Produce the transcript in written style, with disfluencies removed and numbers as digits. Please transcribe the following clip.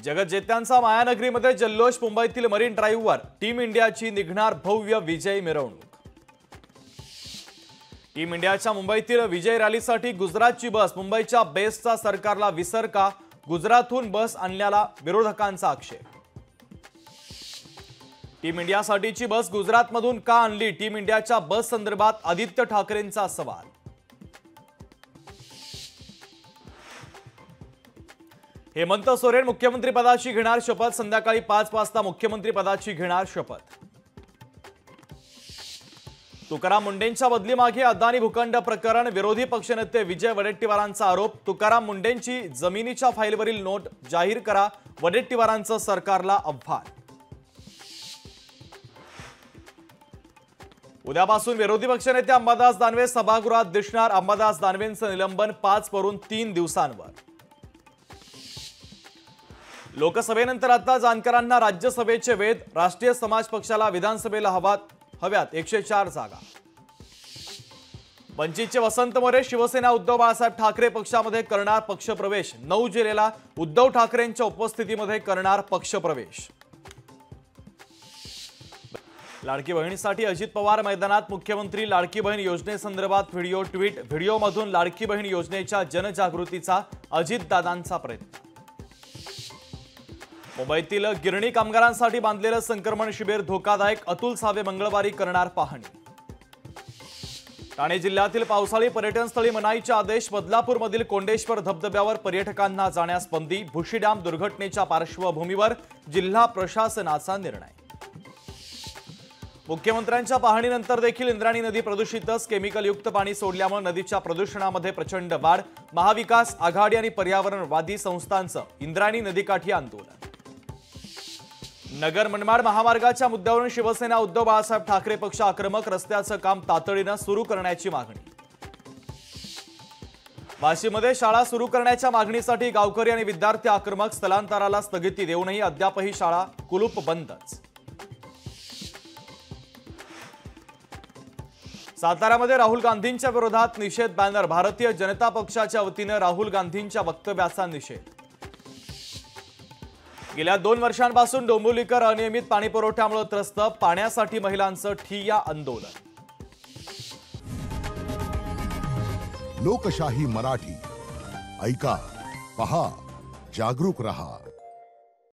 जगज्जेत्यांचा मायानगरीमध्ये जल्लोष। मुंबईतील marine ड्राईव्हवर team इंडियाची निघणार भव्य विजय मिरवणूक। टीम इंडियाच्या मुंबईतील विजय रॅलीसाठी गुजरातची बस। मुंबईच्या बेस्टचा सरकारला विसर का? गुजरातहून बस आणण्याला विरोधकांचा आक्षेप। टीम इंडियासाठीची बस गुजरातमधून का आणली? टीम इंडियाच्या बस संदर्भात आदित्य ठाकरेंचा सवाल। हेमंत सोरेन मुख्यमंत्री पदाची घेणार शपथ। संध्याकाळी 5 वाजता मुख्यमंत्री पदाची घेणार शपथ। तुकाराम मुंडेंच्या बदलीमागे अदानी भूखंड प्रकरण। विरोधी पक्षनेते विजय वडेट्टीवारांचा आरोप। तुकाराम मुंडेंची जमिनीच्या फाईलवरील नोट जाहीर करा, वडेट्टीवारांचं सरकारला आव्हान। उद्यापासून विरोधी पक्षनेते अंबादास दानवे सभागृहात दिसणार। अंबादास दानवेंचं निलंबन 5 वरून 3 दिवसांवर। लोकसभेनंतर आता जानकरांना राज्यसभेचे वेध। राष्ट्रीय समाज पक्षाला विधानसभेला हव्यात 104 जागा। वंचितचे वसंत मोरे शिवसेना उद्धव बाळासाहेब ठाकरे पक्षामध्ये करणार पक्षप्रवेश। 9 जुलैला उद्धव ठाकरेंच्या उपस्थितीमध्ये करणार पक्षप्रवेश। लाडकी बहिणीसाठी अजित पवार मैदानात। मुख्यमंत्री लाडकी बहीण योजनेसंदर्भात व्हिडिओ ट्विट। व्हिडिओमधून लाडकी बहीण योजनेच्या जनजागृतीचा अजितदादांचा प्रयत्न। मुंबईतील गिरणी कामगारांसाठी बांधलेलं संक्रमण शिबिर धोकादायक। अतुल सावे मंगळवारी करणार पाहणी। ठाणे जिल्ह्यातील पावसाळी पर्यटनस्थळी मनाईचे आदेश। बदलापूरमधील कोंडेश्वर धबधब्यावर पर्यटकांना जाण्यास बंदी। भुशी डॅम दुर्घटनेच्या पार्श्वभूमीवर जिल्हा प्रशासनाचा निर्णय। मुख्यमंत्र्यांच्या पाहणीनंतर देखील इंद्रायणी नदी प्रदूषितच। केमिकलयुक्त पाणी सोडल्यामुळे नदीच्या प्रदूषणामध्ये प्रचंड वाढ। महाविकास आघाडी आणि पर्यावरणवादी संस्थांचं इंद्रायणी नदीकाठी आंदोलन। नगर मनमाड महामार्गाच्या मुद्द्यावरून शिवसेना उद्धव बाळासाहेब ठाकरे पक्ष आक्रमक। रस्त्याचं काम तातडीनं सुरू करण्याची मागणी। वाशीमध्ये शाळा सुरू करण्याच्या मागणीसाठी गावकरी आणि विद्यार्थी आक्रमक। स्थलांतराला स्थगिती देऊनही अद्यापही शाळा कुलूप बंदच। साताऱ्यामध्ये राहुल गांधींच्या विरोधात निषेध बॅनर। भारतीय जनता पक्षाच्या वतीने राहुल गांधींच्या वक्तव्याचा निषेध। गेल्या 2 वर्षांपासून डोंबिवलीकर अनियमित पाणीपुरवठ्यामुळे त्रस्त। पाण्यासाठी महिलांचं ठिय्या आंदोलन। लोकशाही मराठी ऐका, पहा, जागरूक रहा।